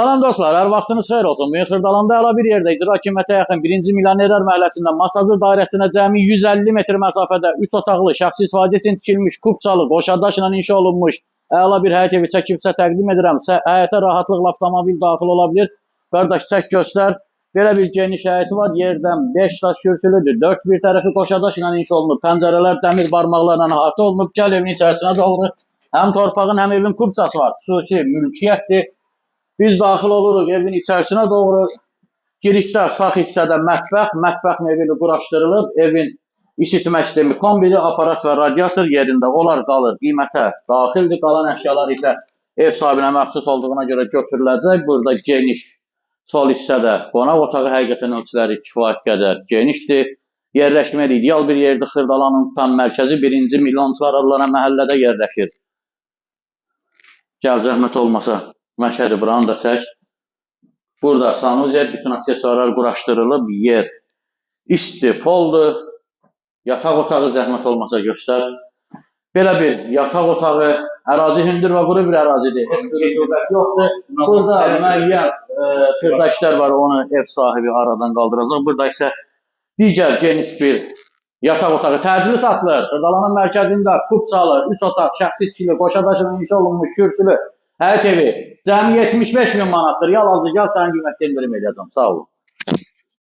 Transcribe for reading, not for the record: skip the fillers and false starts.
Salam dostlar, hər vaxtınız xeyir olsun. Bugün Xırdalanda əla bir yerdə icra hakimiyyətə yaxın 1-ci Milyonerlər məhəlləsində Masazır dairəsinə cəmi 150 metr məsafədə 3 otaqlı, şəxsi istifadə üçün tikilmiş, kubçalı, qoşadaşla inşa olunmuş əla bir həyət evi çəkibsə təqdim edirəm. Həyətə rahatlıqla avtomobil daxil ola bilir. Qardaş, çək göstər. Belə bir geniş həyəti var. Yerdən 5 daş kürsülüdür. 4 bir tərəfi qoşadaşla inşa olunub. Pəncərələr dəmir barmaqlarla əhatə olunub. Gəl evin içərisinə doğru. Həm torpağın, həm evin kubçası var. Xüsusi mülkiyyətdir. Biz daxil oluruq evin içərisinə doğru. Girişdə sağ hissədə mətbəx, mətbəx mebeli quraşdırılıb. Evin isitmə sistemi kombili, aparat və radiator yerində olar qalır. Qiymətə daxildir. Qalan əşyalar isə ev sahibinə məxsus olduğuna görə götürüləcək. Burada geniş sol hissədə qonaq otağı, həqiqətən ölçüləri kifayət qədər genişdir. Yerləşmə ideal bir yerdir. Xırdalanın tam mərkəzi 1-ci Milyonçular adlanan məhəllədə yerləşir. Gəl, zəhmət olmasa. Məşədi buranı da çək. Burada sanuzer, bütün aksesuarlar quraşdırılıb. Yer isti, poldur. Yataq otağı zəhmət olmasa göstər. Belə bir yataq otağı, ərazi hündür və quru bir ərazidir. Heç bir rütubət yoxdur. Burada müəyyən xırda işlər var, onu ev sahibi aradan qaldıracaq. Burada isə digər geniş bir yataq otağı təcili satılır. Xırdalanın mərkəzində kubçalı, 3 otaq, şəxsi tikili, qoşadaşla inşa olunmuş kürsülü həyət evi cəmi 75 min manatdır. Yalnızca gəl sənin qiymətli endirim edəcəm. Sağ olun.